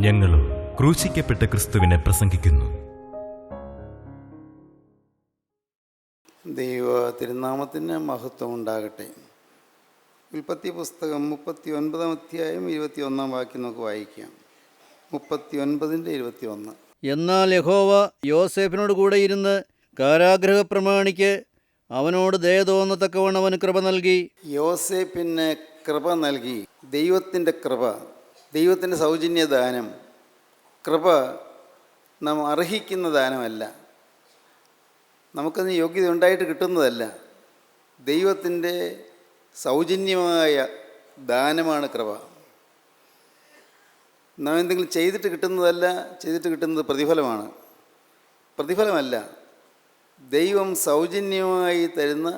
ഞങ്ങളും ക്രൂശിക്കപ്പെട്ട ക്രിസ്തുവിനെ പ്രസംഗിക്കുന്നു. ദൈവ തിരുനാമത്തിന് മഹത്വം ഉണ്ടാകട്ടെ. ഉൽപ്പത്തി പുസ്തകം 39 അധ്യായം 21 വാക്യം നമുക്ക് വായിക്കാം. 39:21. എന്നാൽ യഹോവ യോസേഫിനോട് കൂടെ ഇരുന്ന് കാരാഗൃഹ പ്രമാണിക്ക് അവനോട് ദയ തോന്നത്തക്കവണ്ണം അവന് കൃപ നൽകി. യോസേഫിന് കൃപ നൽകി. ദൈവത്തിൻ്റെ കൃപ, ദൈവത്തിൻ്റെ സൗജന്യ ദാനം. കൃപ നാം അർഹിക്കുന്ന ദാനമല്ല, നമുക്കതിന് യോഗ്യത ഉണ്ടായിട്ട് കിട്ടുന്നതല്ല. ദൈവത്തിൻ്റെ സൗജന്യമായ ദാനമാണ് കൃപ. നാം എന്തെങ്കിലും ചെയ്തിട്ട് കിട്ടുന്നതല്ല, ചെയ്തിട്ട് കിട്ടുന്നത് പ്രതിഫലമാണ്. പ്രതിഫലമല്ല, ദൈവം സൗജന്യമായി തരുന്ന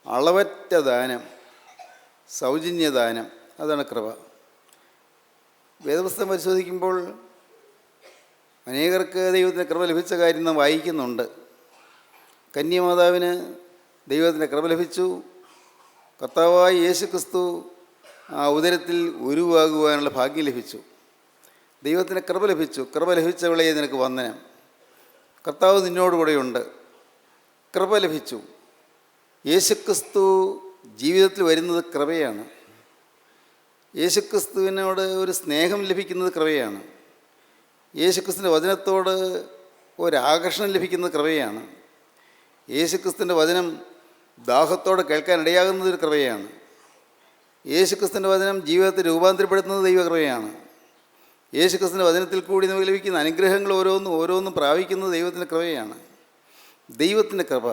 അളവറ്റ ദാനം, സൗജന്യദാനം, അതാണ് കൃപ. വേദപുസ്തകം പരിശോധിക്കുമ്പോൾ അനേകർക്ക് ദൈവത്തിൻ്റെ കൃപ ലഭിച്ച കാര്യം നാം വായിക്കുന്നുണ്ട്. കന്യമാതാവിന് ദൈവത്തിൻ്റെ കൃപ ലഭിച്ചു. കർത്താവായ യേശുക്രിസ്തു ആ ഉദരത്തിൽ ഉരുവാകുവാനുള്ള ഭാഗ്യം ലഭിച്ചു. ദൈവത്തിൻ്റെ കൃപ ലഭിച്ചു. കൃപ ലഭിച്ചവളെ നിനക്ക് വന്ദനം. കർത്താവ് നിന്നോടുകൂടെയുണ്ട്. കൃപ ലഭിച്ചു. യേശുക്രിസ്തു ജീവിതത്തിൽ വരുന്നത് കൃപയാണ്. യേശുക്രിസ്തുവിനോട് ഒരു സ്നേഹം ലഭിക്കുന്നത് കൃപയാണ്. യേശുക്രിസ്തുവിൻ്റെ വചനത്തോട് ഒരാകർഷണം ലഭിക്കുന്നത് കൃപയാണ്. യേശുക്രിസ്തുവിൻ്റെ വചനം ദാഹത്തോടെ കേൾക്കാൻ ഇടയാകുന്നത് ഒരു കൃപയാണ്. യേശുക്രിസ്തുവിൻ്റെ വചനം ജീവിതത്തെ രൂപാന്തരപ്പെടുത്തുന്നത് ദൈവകൃപയാണ്. യേശുക്രിസ്തുവിൻ്റെ വചനത്തിൽ കൂടി നമുക്ക് ലഭിക്കുന്ന അനുഗ്രഹങ്ങൾ ഓരോന്നും പ്രാപിക്കുന്നത് ദൈവത്തിൻ്റെ കൃപയാണ്. ദൈവത്തിൻ്റെ കൃപ,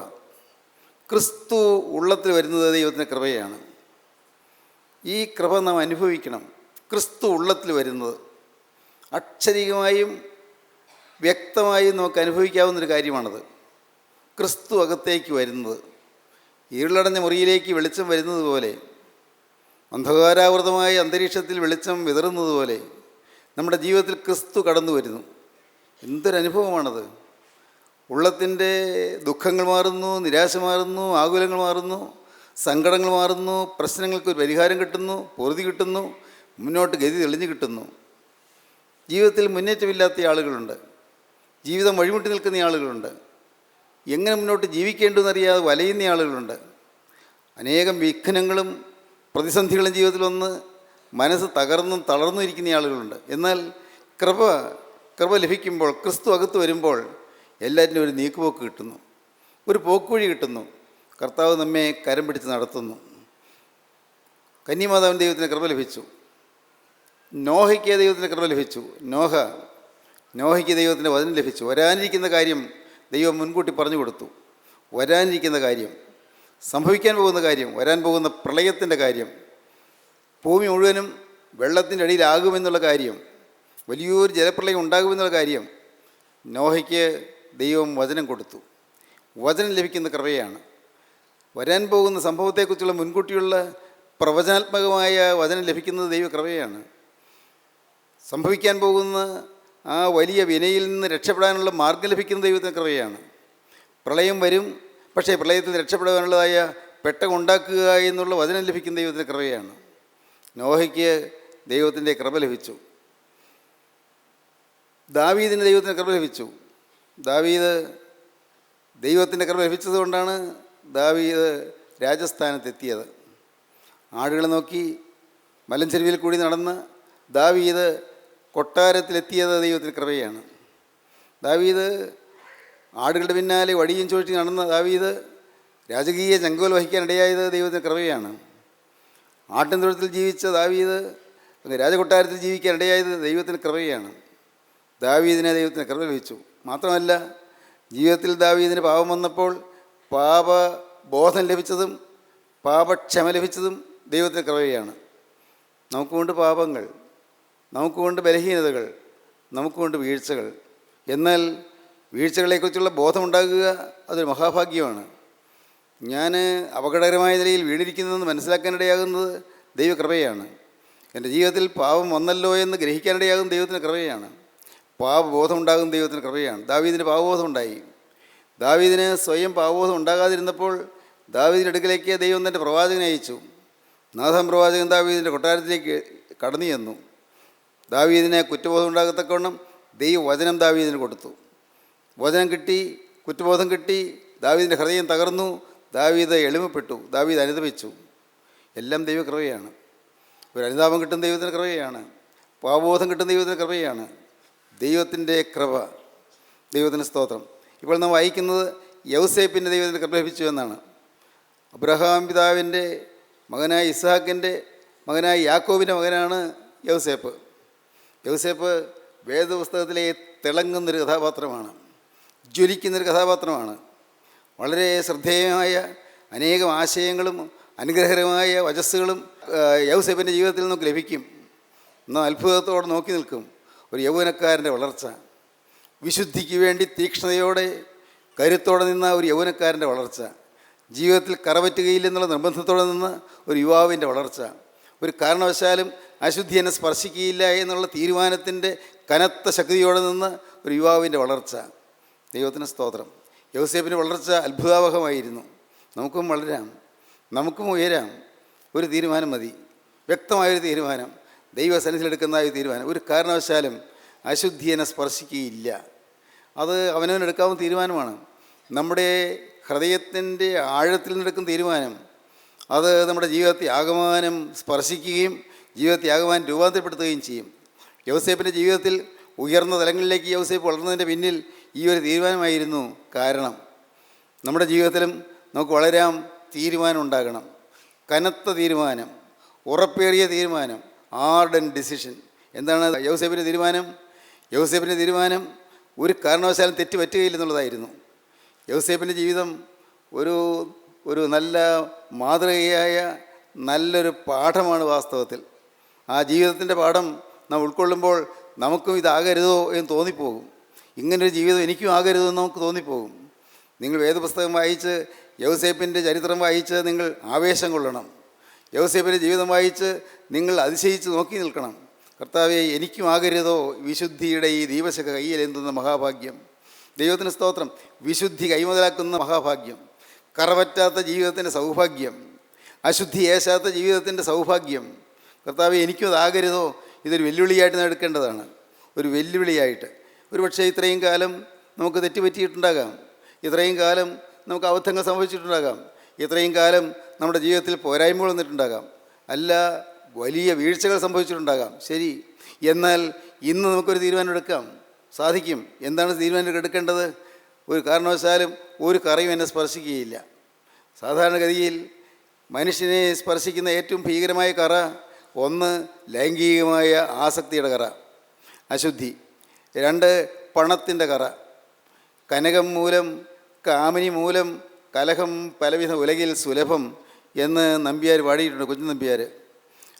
ക്രിസ്തു ഉള്ളത്തിൽ വരുന്നത് ദൈവത്തിൻ്റെ കൃപയാണ്. ഈ കൃപ നാം അനുഭവിക്കണം. ക്രിസ്തു ഉള്ളത്തിൽ വരുന്നത് അക്ഷരികമായും വ്യക്തമായും നമുക്ക് അനുഭവിക്കാവുന്നൊരു കാര്യമാണത്. ക്രിസ്തു അകത്തേക്ക് വരുന്നത്, ഇരുളടഞ്ഞ മുറിയിലേക്ക് വെളിച്ചം വരുന്നത് പോലെ, അന്ധകാരാവൃതമായ അന്തരീക്ഷത്തിൽ വെളിച്ചം വിതറുന്നത് പോലെ നമ്മുടെ ജീവിതത്തിൽ ക്രിസ്തു കടന്നു വരുന്നു. എന്തൊരനുഭവമാണത്! ഉള്ളത്തിൻ്റെ ദുഃഖങ്ങൾ മാറുന്നു, നിരാശ മാറുന്നു, ആകുലങ്ങൾ മാറുന്നു, സങ്കടങ്ങൾ മാറുന്നു, പ്രശ്നങ്ങൾക്ക് ഒരു പരിഹാരം കിട്ടുന്നു, പൊറുതി കിട്ടുന്നു, മുന്നോട്ട് ഗതി തെളിഞ്ഞു കിട്ടുന്നു. ജീവിതത്തിൽ മുന്നേറ്റമില്ലാത്ത ആളുകളുണ്ട്, ജീവിതം വഴിമുട്ടി നിൽക്കുന്ന ആളുകളുണ്ട്, എങ്ങനെ മുന്നോട്ട് ജീവിക്കേണ്ടെന്നറിയാതെ വലയുന്ന ആളുകളുണ്ട്. അനേകം വിഘ്നങ്ങളും പ്രതിസന്ധികളും ജീവിതത്തിൽ വന്ന് മനസ്സ് തകർന്നും തളർന്നും ഇരിക്കുന്ന ആളുകളുണ്ട്. എന്നാൽ കൃപ ലഭിക്കുമ്പോൾ, ക്രിസ്തു അകത്ത് വരുമ്പോൾ എല്ലാറ്റിനും ഒരു നീക്കുപോക്ക് കിട്ടുന്നു, ഒരു പോക്കുവഴി കിട്ടുന്നു. കർത്താവ് നമ്മെ കരം പിടിച്ച് നടത്തുന്നു. കന്യമാതാവിന് ദൈവത്തിന് കൃപ ലഭിച്ചു. നോഹയ്ക്ക് ദൈവത്തിന് കൃപ ലഭിച്ചു. നോഹയ്ക്ക് ദൈവത്തിൻ്റെ വചനം ലഭിച്ചു. വരാനിരിക്കുന്ന കാര്യം ദൈവം മുൻകൂട്ടി പറഞ്ഞു കൊടുത്തു. വരാനിരിക്കുന്ന കാര്യം, സംഭവിക്കാൻ പോകുന്ന കാര്യം, വരാൻ പോകുന്ന പ്രളയത്തിൻ്റെ കാര്യം, ഭൂമി മുഴുവനും വെള്ളത്തിൻ്റെ അടിയിലാകുമെന്നുള്ള കാര്യം, വലിയൊരു ജലപ്രളയം ഉണ്ടാകുമെന്നുള്ള കാര്യം നോഹയ്ക്ക് ദൈവം വചനം കൊടുത്തു. വചനം ലഭിക്കുന്ന കൃപയാണ്. വരാൻ പോകുന്ന സംഭവത്തെക്കുറിച്ചുള്ള മുൻകൂട്ടിയുള്ള പ്രവചനാത്മകമായ വചനം ലഭിക്കുന്നത് ദൈവകൃപയാണ്. സംഭവിക്കാൻ പോകുന്ന ആ വലിയ വിനയിൽ നിന്ന് രക്ഷപ്പെടാനുള്ള മാർഗം ലഭിക്കുന്ന ദൈവത്തിൻ്റെ കൃപയാണ്. പ്രളയം വരും, പക്ഷേ പ്രളയത്തിൽ രക്ഷപ്പെടാനുള്ളതായ പെട്ടകം ഉണ്ടാക്കുക എന്നുള്ള വചനം ലഭിക്കുന്ന ദൈവത്തിൻ്റെ കൃപയാണ്. നോഹയ്ക്ക് ദൈവത്തിൻ്റെ കൃപ ലഭിച്ചു. ദാവീദിന് ദൈവത്തിൻ്റെ കൃപ ലഭിച്ചു. ദൈവത്തിൻ്റെ കൃപ ലഭിച്ചതുകൊണ്ടാണ് ദാവീദ് രാജസ്ഥാനത്തെത്തിയത്. ആടുകളെ നോക്കി മലഞ്ചെരുവിൽ കൂടി നടന്ന് ദാവീദ് കൊട്ടാരത്തിലെത്തിയത് ദൈവത്തിൻ്റെ കൃപയാണ്. ദാവീദ് ആടുകളുടെ പിന്നാലെ വടിയും ചോദിച്ച് നടന്ന ദാവീദ് രാജകീയ ചെങ്കോൽ വഹിക്കാനിടയായത് ദൈവത്തിൻ്റെ കൃപയാണ്. ആട്ടിൻതൊഴുത്തിൽ ജീവിച്ച ദാവീദ് രാജകൊട്ടാരത്തിൽ ജീവിക്കാനിടയായത് ദൈവത്തിൻ്റെ കൃപയാണ്. ദാവീദിനെ ദൈവത്തിന് കൃപ ലഭിച്ചു. മാത്രമല്ല, ജീവിതത്തിൽ ദാവീദിന് പാപം വന്നപ്പോൾ പാപബോധം ലഭിച്ചതും പാപക്ഷമ ലഭിച്ചതും ദൈവത്തിൻ്റെ കൃപയാണ്. നമുക്കുകൊണ്ട് പാപങ്ങൾ, നമുക്കുകൊണ്ട് ബലഹീനതകൾ, നമുക്കുകൊണ്ട് വീഴ്ചകൾ. എന്നാൽ വീഴ്ചകളെക്കുറിച്ചുള്ള ബോധമുണ്ടാകുക അതൊരു മഹാഭാഗ്യമാണ്. ഞാൻ അപകടകരമായ നിലയിൽ വീണിരിക്കുന്നതെന്ന് മനസ്സിലാക്കാനിടയാകുന്നത് ദൈവകൃപയാണ്. എൻ്റെ ജീവിതത്തിൽ പാപം വന്നല്ലോ എന്ന് ഗ്രഹിക്കാനിടയാകുന്ന ദൈവത്തിൻ്റെ കൃപയാണ്. പാപബോധം ഉണ്ടാകുന്ന ദൈവത്തിന് കൃപയാണ്. ദാവീദിന് പാപബോധം ഉണ്ടായി. ദാവീദിന് സ്വയം പാപബോധം ഉണ്ടാകാതിരുന്നപ്പോൾ ദാവീദിൻ്റെ അടുക്കലേക്ക് ദൈവം തൻ്റെ പ്രവാചകനെ അയച്ചു. നാഥാൻ പ്രവാചകൻ ദാവീദിൻ്റെ കൊട്ടാരത്തിലേക്ക് കടന്നു ചെന്നു. ദാവീദിനെ കുറ്റബോധം ഉണ്ടാകത്തക്കവണ്ണം ദൈവവചനം ദാവീദിന് കൊടുത്തു. വചനം കിട്ടി, കുറ്റബോധം കിട്ടി, ദാവീദിൻ്റെ ഹൃദയം തകർന്നു, ദാവീദ് എളിമപ്പെട്ടു, ദാവീദ് അനുതപിച്ചു. എല്ലാം ദൈവകൃപയാണ്. ഒരു അനുതാപം കിട്ടുന്ന ദൈവത്തിൻ്റെ കൃപയാണ്. പാപബോധം കിട്ടുന്ന ദൈവത്തിൻ്റെ കൃപയാണ്. ദൈവത്തിൻ്റെ കൃപ, ദൈവത്തിന് സ്തോത്രം. ഇപ്പോൾ നാം വായിക്കുന്നത് യൗസേപ്പിൻ്റെ ദൈവത്തിൻ്റെ കൃപ ലഭിച്ചു എന്നാണ്. അബ്രഹാം പിതാവിൻ്റെ മകനായ ഇസ്ഹാക്കിൻ്റെ മകനായ യാക്കോബിൻ്റെ മകനാണ് യൗസേപ്പ്. യൗസേപ്പ് വേദപുസ്തകത്തിലെ തിളങ്ങുന്നൊരു കഥാപാത്രമാണ്, ജ്വലിക്കുന്നൊരു കഥാപാത്രമാണ്. വളരെ ശ്രദ്ധേയമായ അനേകം ആശയങ്ങളും അനുഗ്രഹകരമായ വചസ്സുകളും യൗസേപ്പിൻ്റെ ജീവിതത്തിൽ നമുക്ക് ലഭിക്കും. എന്നാൽ അത്ഭുതത്തോടെ നോക്കി നിൽക്കും ഒരു യൗവനക്കാരൻ്റെ വളർച്ച. വിശുദ്ധിക്ക് വേണ്ടി തീക്ഷ്ണതയോടെ കരുത്തോടെ നിന്ന ഒരു യൗവനക്കാരൻ്റെ വളർച്ച, ജീവിതത്തിൽ കറവറ്റുകയില്ലെന്നുള്ള നിർബന്ധത്തോടെ നിന്ന ഒരു യുവാവിൻ്റെ വളർച്ച, ഒരു കാരണവശാലും അശുദ്ധി എന്നെ സ്പർശിക്കുകയില്ല എന്നുള്ള തീരുമാനത്തിൻ്റെ കനത്ത ശക്തിയോടെ നിന്ന് ഒരു യുവാവിൻ്റെ വളർച്ച. ദൈവത്തിന് സ്തോത്രം. യൗസേപ്പിൻ്റെ വളർച്ച അത്ഭുതാവഹമായിരുന്നു. നമുക്കും വളരാം, നമുക്കും ഉയരാം. ഒരു തീരുമാനം മതി, വ്യക്തമായൊരു തീരുമാനം, ദൈവസന്നിധിയിലെടുക്കുന്ന ഒരു തീരുമാനം. ഒരു കാരണവശാലും അശുദ്ധി എന്നെ സ്പർശിക്കുകയില്ല. അത് അവനവനെടുക്കാവുന്ന തീരുമാനമാണ്. നമ്മുടെ ഹൃദയത്തിൻ്റെ ആഴത്തിൽ നിന്നെടുക്കുന്ന തീരുമാനം അത് നമ്മുടെ ജീവിതത്തെ ആകമാനം സ്പർശിക്കുകയും ജീവിതത്തെ ആകമാനം രൂപാന്തരപ്പെടുത്തുകയും ചെയ്യും. യൗസേപ്പിൻ്റെ ജീവിതത്തിൽ ഉയർന്ന തലങ്ങളിലേക്ക് യൗസേപ്പ് വളർന്നതിൻ്റെ പിന്നിൽ ഈ ഒരു തീരുമാനമായിരുന്നു കാരണം. നമ്മുടെ ജീവിതത്തിലും നമുക്ക് വളരാൻ തീരുമാനം ഉണ്ടാകണം. കനത്ത തീരുമാനം, ഉറപ്പേറിയ തീരുമാനം, ആർഡൻ ഡിസിഷൻ. എന്താണ് യൗസേപ്പിൻ്റെ തീരുമാനം? യൗസേപ്പിൻ്റെ തീരുമാനം ഒരു കാരണവശാലും തെറ്റ് പറ്റുകയില്ലെന്നുള്ളതായിരുന്നു. യൗസേപ്പിൻ്റെ ജീവിതം ഒരു നല്ല മാതൃകയായ നല്ലൊരു പാഠമാണ് വാസ്തവത്തിൽ. ആ ജീവിതത്തിൻ്റെ പാഠം നാം ഉൾക്കൊള്ളുമ്പോൾ നമുക്കും ഇതാകരുതോ എന്ന് തോന്നിപ്പോകും. ഇങ്ങനൊരു ജീവിതം എനിക്കും ആകരുതോ എന്ന് നമുക്ക് തോന്നിപ്പോകും. നിങ്ങൾ വേദപുസ്തകം വായിച്ച് യൗസേപ്പിൻ്റെ ചരിത്രം വായിച്ച് നിങ്ങൾ ആവേശം കൊള്ളണം. യൗസേപ്പിൻ്റെ ജീവിതം വായിച്ച് നിങ്ങൾ അതിശയിച്ച് നോക്കി നിൽക്കണം. കർത്താവേ, എനിക്കും ആകരുതോ വിശുദ്ധിയുടെ ഈ ദീപശക കയ്യിലെന്തുന്ന മഹാഭാഗ്യം. ദൈവത്തിന് സ്തോത്രം. വിശുദ്ധി കൈമുതലാക്കുന്ന മഹാഭാഗ്യം, കറവറ്റാത്ത ജീവിതത്തിൻ്റെ സൗഭാഗ്യം, അശുദ്ധി ഏശാത്ത ജീവിതത്തിൻ്റെ സൗഭാഗ്യം. കർത്താവേ, എനിക്കും അതാകരുതോ. ഇതൊരു വെല്ലുവിളിയായിട്ട് നാം എടുക്കേണ്ടതാണ്, ഒരു വെല്ലുവിളിയായിട്ട്. ഒരു പക്ഷേ ഇത്രയും കാലം നമുക്ക് തെറ്റുപറ്റിയിട്ടുണ്ടാകാം, ഇത്രയും കാലം നമുക്ക് അബദ്ധങ്ങൾ സംഭവിച്ചിട്ടുണ്ടാകാം, ഇത്രയും കാലം നമ്മുടെ ജീവിതത്തിൽ പോരായ്മകൾ വന്നിട്ടുണ്ടാകാം, അല്ല വലിയ വീഴ്ചകൾ സംഭവിച്ചിട്ടുണ്ടാകാം. ശരി, എന്നാൽ ഇന്ന് നമുക്കൊരു തീരുമാനം എടുക്കാം, സാധിക്കും. എന്താണ് തീരുമാനം എടുക്കേണ്ടത്? ഒരു കാരണവശാലും ഒരു കറയും എന്നെ സ്പർശിക്കുകയില്ല. സാധാരണഗതിയിൽ മനുഷ്യനെ സ്പർശിക്കുന്ന ഏറ്റവും ഭീകരമായ കറ, ഒന്ന് ലൈംഗികമായ ആസക്തിയുടെ കറ, അശുദ്ധി. രണ്ട്, പണത്തിൻ്റെ കറ. കനകം മൂലം കാമിനി മൂലം കലഹം പലവിധ ഉലകിൽ സുലഭം എന്ന് നമ്പ്യാർ പാടിയിട്ടുണ്ട്, കുഞ്ഞു നമ്പ്യാർ.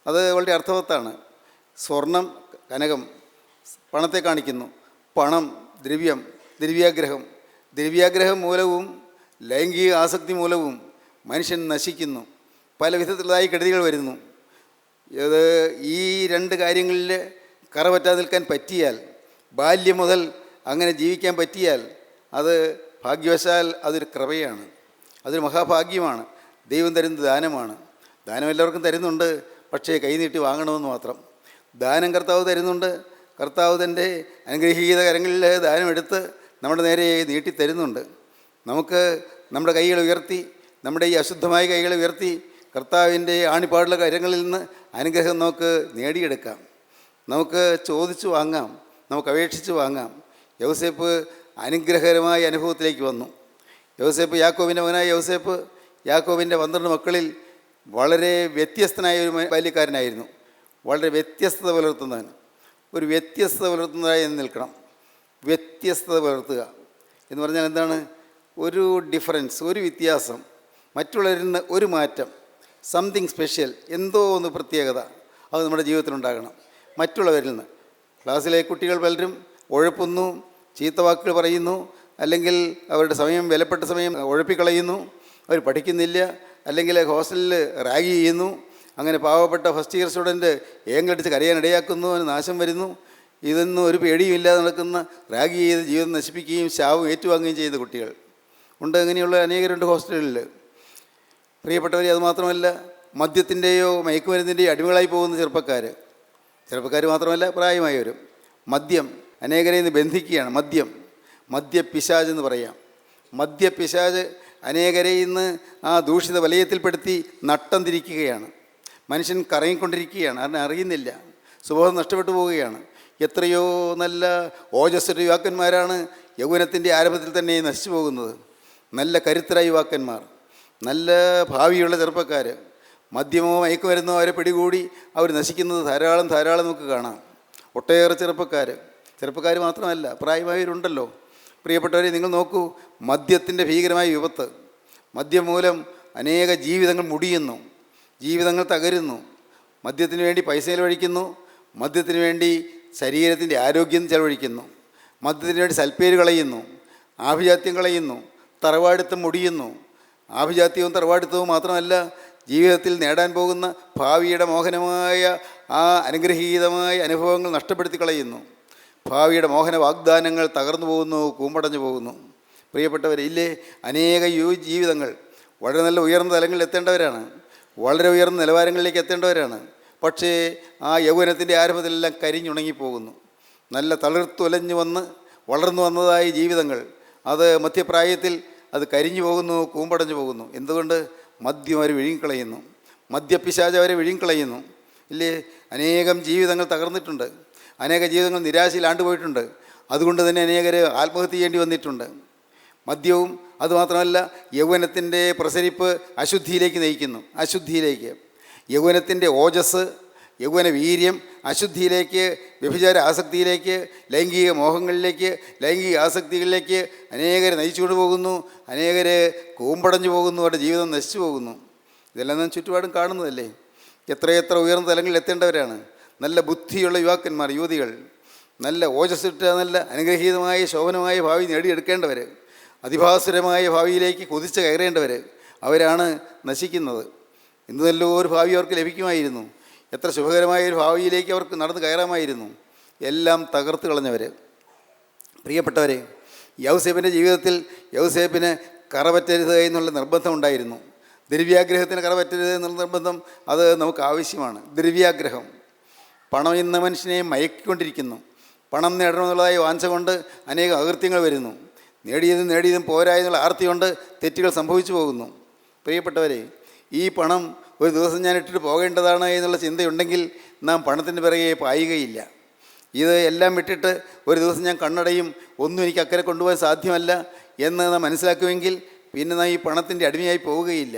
അത് വളരെ അർത്ഥവത്താണ്. സ്വർണം, കനകം പണത്തെ കാണിക്കുന്നു. പണം, ദ്രവ്യം, ദ്രവ്യാഗ്രഹം മൂലവും ലൈംഗിക ആസക്തി മൂലവും മനുഷ്യൻ നശിക്കുന്നു. പല വിധത്തിലുള്ളതായി കെടുതികൾ വരുന്നു. ഇത് ഈ രണ്ട് കാര്യങ്ങളിൽ കറ പറ്റാതെ നിൽക്കാൻ പറ്റിയാൽ, ബാല്യം മുതൽ അങ്ങനെ ജീവിക്കാൻ പറ്റിയാൽ, അത് ഭാഗ്യവശാൽ അതൊരു കൃപയാണ്, അതൊരു മഹാഭാഗ്യമാണ്. ദൈവം തരുന്ന ദാനമാണ്. ദാനം എല്ലാവർക്കും തരുന്നുണ്ട്, പക്ഷേ കൈനീട്ടി വാങ്ങണമെന്ന് മാത്രം. ദാനം കർത്താവ് തരുന്നുണ്ട്. കർത്താവ് തൻ്റെ അനുഗ്രഹീത കരങ്ങളിൽ ദാനം എടുത്ത് നമ്മുടെ നേരെ നീട്ടി തരുന്നുണ്ട്. നമുക്ക് നമ്മുടെ കൈകൾ ഉയർത്തി, നമ്മുടെ ഈ അശുദ്ധമായ കൈകൾ ഉയർത്തി കർത്താവിൻ്റെ ആണിപ്പാടുള്ള കരങ്ങളിൽ നിന്ന് അനുഗ്രഹം നമുക്ക് നേടിയെടുക്കാം. നമുക്ക് ചോദിച്ചു വാങ്ങാം, നമുക്ക് അപേക്ഷിച്ച് വാങ്ങാം. യൗസേപ്പ് അനുഗ്രഹകരമായ അനുഭവത്തിലേക്ക് വന്നു. യൗസേപ്പ്, യാക്കോബിൻ്റെ മകനായ യൗസേപ്പ്, യാക്കോബിൻ്റെ 12 മക്കളിൽ വളരെ വ്യത്യസ്തനായ ഒരു ബാല്യക്കാരനായിരുന്നു. വളരെ വ്യത്യസ്തത പുലർത്തുന്നവൻ, ഒരു വ്യത്യസ്തത പുലർത്തുന്നതായി നിൽക്കണം. വ്യത്യസ്തത പുലർത്തുക എന്ന് പറഞ്ഞാൽ എന്താണ്? ഒരു ഡിഫറൻസ്, ഒരു വ്യത്യാസം, മറ്റുള്ളവരിൽ നിന്ന് ഒരു മാറ്റം, സംതിങ് സ്പെഷ്യൽ, എന്തോ ഒന്ന് പ്രത്യേകത അത് നമ്മുടെ ജീവിതത്തിലുണ്ടാകണം. മറ്റുള്ളവരിൽ നിന്ന്. ക്ലാസ്സിലെ കുട്ടികൾ പലരും ഉഴപ്പുന്നു, ചീത്ത വാക്കുകൾ പറയുന്നു, അല്ലെങ്കിൽ അവരുടെ സമയം, വിലപ്പെട്ട സമയം ഉഴപ്പിക്കളയുന്നു, അവർ പഠിക്കുന്നില്ല, അല്ലെങ്കിൽ ഹോസ്റ്റലിൽ റാഗ് ചെയ്യുന്നു. അങ്ങനെ പാവപ്പെട്ട ഫസ്റ്റ് ഇയർ സ്റ്റുഡൻറ്റ് ഏങ്ങടിച്ച് കരയാനിടയാക്കുന്നു, അവന് നാശം വരുന്നു. ഇതൊന്നും ഒരു പേടിയുമില്ലാതെ നടക്കുന്ന, റാഗ് ചെയ്ത് ജീവിതം നശിപ്പിക്കുകയും ശാപം ഏറ്റുവാങ്ങുകയും ചെയ്യുന്ന കുട്ടികൾ ഉണ്ട്. അങ്ങനെയുള്ള അനേകരുണ്ട് ഹോസ്റ്റലുകളിൽ. പ്രിയപ്പെട്ടവരെ, അതുമാത്രമല്ല, മദ്യത്തിൻ്റെയോ മയക്കുമരുന്നിൻ്റെയോ അടിമകളായി പോകുന്ന ചെറുപ്പക്കാർ, ചെറുപ്പക്കാർ മാത്രമല്ല, പ്രായമായവരും. മദ്യം അനേകരെ ഇന്ന് ബന്ധിക്കുകയാണ്. മദ്യപിശാച് എന്ന് പറയാം. മദ്യപിശാച് അനേകരെ ഇന്ന് ആ ദൂഷിത വലയത്തിൽപ്പെടുത്തി നട്ടം തിരിക്കുകയാണ്. മനുഷ്യൻ കറങ്ങിക്കൊണ്ടിരിക്കുകയാണ്, അതിനെ അറിയുന്നില്ല. സുബോധം നഷ്ടപ്പെട്ടു പോവുകയാണ്. എത്രയോ നല്ല ഓജസ്സുള്ള യുവാക്കന്മാരാണ് യൗവനത്തിൻ്റെ ആരംഭത്തിൽ തന്നെ നശിച്ചു പോകുന്നത്. നല്ല കരുത്തരായ യുവാക്കന്മാർ, നല്ല ഭാവിയുള്ള ചെറുപ്പക്കാർ മദ്യമോ മയക്കുമരുന്നോ അവരെ പിടികൂടി അവർ നശിക്കുന്നത് ധാരാളം നമുക്ക് കാണാം. ഒട്ടേറെ ചെറുപ്പക്കാർ മാത്രമല്ല, പ്രായമായവരുണ്ടല്ലോ. പ്രിയപ്പെട്ടവരെ, നിങ്ങൾ നോക്കൂ, മദ്യത്തിൻ്റെ ഭീകരമായ വിപത്ത്. മദ്യം മൂലം അനേക ജീവിതങ്ങൾ മുടിയുന്നു, ജീവിതങ്ങൾ തകരുന്നു. മദ്യത്തിന് വേണ്ടി പൈസ ചെലവഴിക്കുന്നു, മദ്യത്തിന് വേണ്ടി ശരീരത്തിൻ്റെ ആരോഗ്യം ചെലവഴിക്കുന്നു, മദ്യത്തിന് വേണ്ടി സൽപ്പേര് കളയുന്നു, ആഭിജാത്യം കളയുന്നു, തറവാടിത്തം മുടിയുന്നു. ആഭിജാത്യവും തറവാടിത്തവും മാത്രമല്ല, ജീവിതത്തിൽ നേടാൻ പോകുന്ന ഭാവിയുടെ മോഹനമായ ആ അനുഗ്രഹീതമായ അനുഭവങ്ങൾ നഷ്ടപ്പെടുത്തി കളയുന്നു. ഭാവിയുടെ മോഹന വാഗ്ദാനങ്ങൾ തകർന്നു പോകുന്നു, കൂമ്പടഞ്ഞു പോകുന്നു. പ്രിയപ്പെട്ടവരെ, ഇല്ലേ, അനേക ജീവിതങ്ങൾ വളരെ നല്ല ഉയർന്ന തലങ്ങളിൽ എത്തേണ്ടവരാണ്, വളരെ ഉയർന്ന നിലവാരങ്ങളിലേക്ക് എത്തേണ്ടവരാണ്. പക്ഷേ ആ യൗവനത്തിൻ്റെ ആരംഭത്തിലെല്ലാം കരിഞ്ഞുണങ്ങിപ്പോകുന്നു. നല്ല തളിർത്തുലഞ്ഞു വളർന്നു വന്നതായ ജീവിതങ്ങൾ അത് മധ്യപ്രായത്തിൽ അത് കരിഞ്ഞു പോകുന്നു, കൂമ്പടഞ്ഞു പോകുന്നു. എന്തുകൊണ്ട്? മദ്യം അവർ വിഴുങ്ങിക്കളയുന്നു, മദ്യപിശാച് അവരെ വിഴുങ്ങിക്കളയുന്നു. ഇല്ലേ, അനേകം ജീവിതങ്ങൾ തകർന്നിട്ടുണ്ട്, അനേക ജീവിതങ്ങൾ നിരാശയിൽ ആണ്ടുപോയിട്ടുണ്ട്. അതുകൊണ്ട് തന്നെ അനേകർ ആത്മഹത്യ ചെയ്യേണ്ടി വന്നിട്ടുണ്ട്. മദ്യവും അതുമാത്രമല്ല, യൗവനത്തിൻ്റെ പ്രസരിപ്പ് അശുദ്ധിയിലേക്ക് നയിക്കുന്നു. യൗവനത്തിൻ്റെ ഓജസ്, യൗവന വീര്യം അശുദ്ധിയിലേക്ക്, വ്യഭിചാര ആസക്തിയിലേക്ക്, ലൈംഗിക മോഹങ്ങളിലേക്ക്, ലൈംഗിക ആസക്തികളിലേക്ക് അനേകർ നയിച്ചുകൊണ്ട് പോകുന്നു. അനേകർ കൂമ്പടഞ്ഞു പോകുന്നു, അവരുടെ ജീവിതം നശിച്ചു പോകുന്നു. ഇതെല്ലാം നാം ചുറ്റുപാടും കാണുന്നതല്ലേ. എത്രയെത്ര ഉയർന്ന തലങ്ങളിൽ എത്തേണ്ടവരാണ് നല്ല ബുദ്ധിയുള്ള യുവാക്കന്മാർ, യുവതികൾ, നല്ല ഓജസ്സിട്ട നല്ല അനുഗ്രഹീതമായ ശോഭനമായ ഭാവി നേടിയെടുക്കേണ്ടവർ, അതിഭാസുരമായ ഭാവിയിലേക്ക് കുതിച്ച് കയറേണ്ടവർ, അവരാണ് നശിക്കുന്നത്. ഇന്ന് നല്ലൊരു ഭാവി അവർക്ക് ലഭിക്കുമായിരുന്നു, എത്ര ശുഭകരമായ ഒരു ഭാവിയിലേക്ക് അവർക്ക് നടന്ന് കയറാമായിരുന്നു. എല്ലാം തകർത്ത് കളഞ്ഞവർ. പ്രിയപ്പെട്ടവരെ, യൗസേപ്പിൻ്റെ ജീവിതത്തിൽ യൗസേപ്പിന് കറപറ്റരുത് എന്നുള്ള നിർബന്ധം ഉണ്ടായിരുന്നു. ദ്രവ്യാഗ്രഹത്തിന് കറപറ്റരുത് എന്നുള്ള നിർബന്ധം അത് നമുക്ക് ആവശ്യമാണ്. ദ്രവ്യാഗ്രഹം, പണം ഇന്ന് മനുഷ്യനെ മയക്കിക്കൊണ്ടിരിക്കുന്നു. പണം നേടണമെന്നുള്ളതായ വാഞ്ച കൊണ്ട് അനേക അകൃത്യങ്ങൾ വരുന്നു. നേടിയതും പോരാ എന്നുള്ള ആർത്തി കൊണ്ട് തെറ്റുകൾ സംഭവിച്ചു പോകുന്നു. പ്രിയപ്പെട്ടവരെ, ഈ പണം ഒരു ദിവസം ഞാൻ ഇട്ടിട്ട് പോകേണ്ടതാണ് എന്നുള്ള ചിന്തയുണ്ടെങ്കിൽ നാം പണത്തിൻ്റെ പിറകെ പായുകയില്ല. ഇത് എല്ലാം വിട്ടിട്ട് ഒരു ദിവസം ഞാൻ കണ്ണടയും, ഒന്നും എനിക്ക് അക്കരെ കൊണ്ടുപോകാൻ സാധ്യമല്ല എന്ന് നാം മനസ്സിലാക്കുമെങ്കിൽ പിന്നെ നാം ഈ പണത്തിൻ്റെ അടിമയായി പോവുകയില്ല.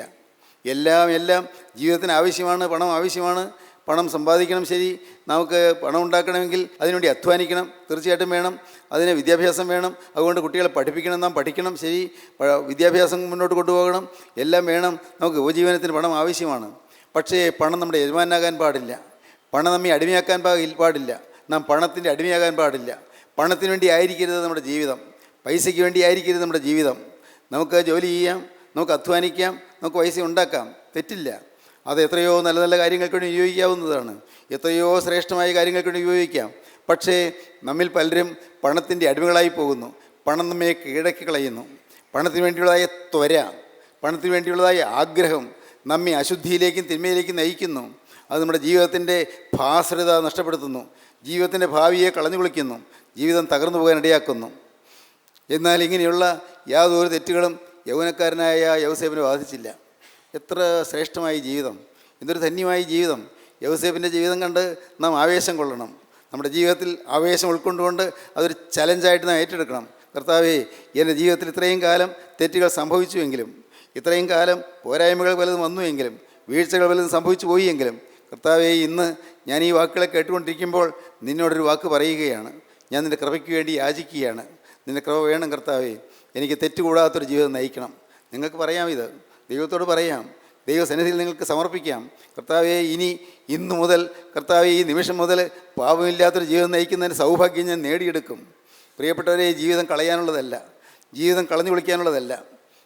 എല്ലാം ജീവിതത്തിന് ആവശ്യമാണ്, പണം ആവശ്യമാണ്. പണം സമ്പാദിക്കണം, ശരി. നമുക്ക് പണം ഉണ്ടാക്കണമെങ്കിൽ അതിനുവേണ്ടി അധ്വാനിക്കണം, തീർച്ചയായിട്ടും വേണം. അതിന് വിദ്യാഭ്യാസം വേണം. അതുകൊണ്ട് കുട്ടികളെ പഠിപ്പിക്കണം, നാം പഠിക്കണം, ശരി. വിദ്യാഭ്യാസം മുന്നോട്ട് കൊണ്ടുപോകണം, എല്ലാം വേണം. നമുക്ക് ഉപജീവനത്തിന് പണം ആവശ്യമാണ്. പക്ഷേ പണം നമ്മുടെ യജമാനാകാൻ പാടില്ല, പണം നമ്മെ അടിമയാക്കാൻ പാടില്ല. നാം പണത്തിൻ്റെ അടിമയാകാൻ പാടില്ല. പണത്തിന് വേണ്ടി ആയിരിക്കരുത് നമ്മുടെ ജീവിതം, പൈസയ്ക്ക് വേണ്ടി ആയിരിക്കരുത് നമ്മുടെ ജീവിതം. നമുക്ക് ജോലി ചെയ്യാം, നമുക്ക് അധ്വാനിക്കാം, നമുക്ക് പൈസ ഉണ്ടാക്കാം, തെറ്റില്ല. അത് എത്രയോ നല്ല നല്ല കാര്യങ്ങൾക്ക് വേണ്ടി ഉപയോഗിക്കാവുന്നതാണ്, എത്രയോ ശ്രേഷ്ഠമായ കാര്യങ്ങൾക്ക് വേണ്ടി ഉപയോഗിക്കാം. പക്ഷേ നമ്മിൽ പലരും പണത്തിൻ്റെ അടിമകളായി പോകുന്നു. പണം നമ്മെ കീഴടക്കി കളയുന്നു. പണത്തിന് വേണ്ടിയുള്ളതായ ത്വര, പണത്തിന് വേണ്ടിയുള്ളതായ ആഗ്രഹം നമ്മെ അശുദ്ധിയിലേക്കും തിന്മയിലേക്കും നയിക്കുന്നു. അത് നമ്മുടെ ജീവിതത്തിൻ്റെ ഭാസുരത നഷ്ടപ്പെടുത്തുന്നു, ജീവിതത്തിൻ്റെ ഭാവിയെ കളഞ്ഞു കുളിക്കുന്നു, ജീവിതം തകർന്നു പോകാൻ ഇടയാക്കുന്നു. എന്നാൽ ഇങ്ങനെയുള്ള യാതൊരു തെറ്റുകളും യൗവനക്കാരനായ യൗസേപ്പിനെ ബാധിച്ചില്ല. എത്ര ശ്രേഷ്ഠമായ ജീവിതം, എന്തൊരു ധന്യമായ ജീവിതം. യൗസേപ്പിൻ്റെ ജീവിതം കണ്ട് നാം ആവേശം കൊള്ളണം. നമ്മുടെ ജീവിതത്തിൽ ആവേശം ഉൾക്കൊണ്ടുകൊണ്ട് അതൊരു ചലഞ്ചായിട്ട് നാം ഏറ്റെടുക്കണം. കർത്താവേ, എൻ്റെ ജീവിതത്തിൽ ഇത്രയും കാലം തെറ്റുകൾ സംഭവിച്ചുവെങ്കിലും, ഇത്രയും കാലം പോരായ്മകൾ പലതും വന്നുവെങ്കിലും, വീഴ്ചകൾ പലതും സംഭവിച്ചു പോയെങ്കിലും, കർത്താവേ, ഇന്ന് ഞാൻ ഈ വാക്കുകളെ കേട്ടുകൊണ്ടിരിക്കുമ്പോൾ നിന്നോടൊരു വാക്ക് പറയുകയാണ്. ഞാൻ നിൻ്റെ കൃപയ്ക്ക് വേണ്ടി യാചിക്കുകയാണ്. നിൻ്റെ കൃപ വേണം കർത്താവേ, എനിക്ക് തെറ്റുകൂടാത്തൊരു ജീവിതം നയിക്കണം. നിങ്ങൾക്ക് പറയാം, ഇത് ദൈവത്തോട് പറയാം, ദൈവസന്നിധിയിൽ നിങ്ങൾക്ക് സമർപ്പിക്കാം. കർത്താവേ, ഇന്നു മുതൽ, കർത്താവേ, ഈ നിമിഷം മുതൽ പാപമില്ലാത്തൊരു ജീവിതം നയിക്കുന്നതിന് സൗഭാഗ്യം ഞാൻ നേടിയെടുക്കും. പ്രിയപ്പെട്ടവരെ, ജീവിതം കളയാനുള്ളതല്ല, ജീവിതം കളഞ്ഞു വിളിക്കാനുള്ളതല്ല.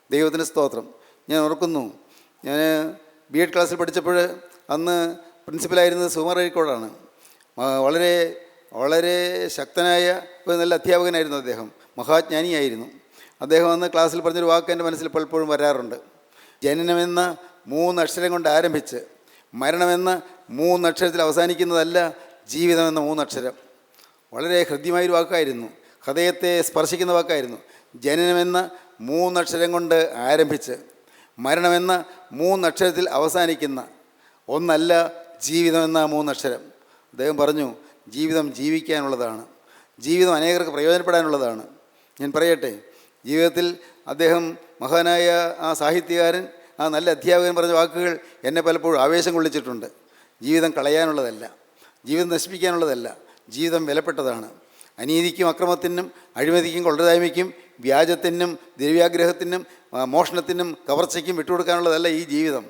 ദൈവത്തിന് സ്തോത്രം. ഞാൻ ഓർക്കുന്നു, ഞാൻ B.Ed ക്ലാസ്സിൽ പഠിച്ചപ്പോൾ അന്ന് പ്രിൻസിപ്പലായിരുന്നത് സുകുമാർ അഴീക്കോടാണ്. വളരെ വളരെ ശക്തനായ ഒരു നല്ല അധ്യാപകനായിരുന്നു അദ്ദേഹം, മഹാജ്ഞാനിയായിരുന്നു. അദ്ദേഹം അന്ന് ക്ലാസ്സിൽ പറഞ്ഞൊരു വാക്ക് എൻ്റെ മനസ്സിൽ പലപ്പോഴും വരാറുണ്ട്. ജനനമെന്ന 3 അക്ഷരം കൊണ്ട് ആരംഭിച്ച് മരണമെന്ന 3 അക്ഷരത്തിൽ അവസാനിക്കുന്നതല്ല ജീവിതം എന്ന 3 അക്ഷരം വളരെ ഹൃദ്യമായൊരു വാക്കായിരുന്നു, ഹൃദയത്തെ സ്പർശിക്കുന്ന വാക്കായിരുന്നു. ജനനമെന്ന 3 അക്ഷരം കൊണ്ട് ആരംഭിച്ച് മരണമെന്ന 3 അക്ഷരത്തിൽ അവസാനിക്കുന്ന ഒന്നല്ല ജീവിതമെന്ന 3 അക്ഷരം. അദ്ദേഹം പറഞ്ഞു, ജീവിതം ജീവിക്കാനുള്ളതാണ്, ജീവിതം അനേകർക്ക് പ്രയോജനപ്പെടാനുള്ളതാണ്. ഞാൻ പറയട്ടെ, ജീവിതത്തിൽ അദ്ദേഹം മഹാനായ ആ സാഹിത്യകാരൻ, ആ നല്ല അധ്യാപകൻ പറഞ്ഞ വാക്കുകൾ എന്നെ പലപ്പോഴും ആവേശം കൊള്ളിച്ചിട്ടുണ്ട്. ജീവിതം കളയാനുള്ളതല്ല, ജീവിതം നശിപ്പിക്കാനുള്ളതല്ല, ജീവിതം വിലപ്പെട്ടതാണ്. അനീതിക്കും അക്രമത്തിനും അഴിമതിക്കും കൊള്ളരുതായ്മയ്ക്കും വ്യാജത്തിനും ദ്രവ്യാഗ്രഹത്തിനും മോഷണത്തിനും കവർച്ചയ്ക്കും വിട്ടുകൊടുക്കാനുള്ളതല്ല ഈ ജീവിതം.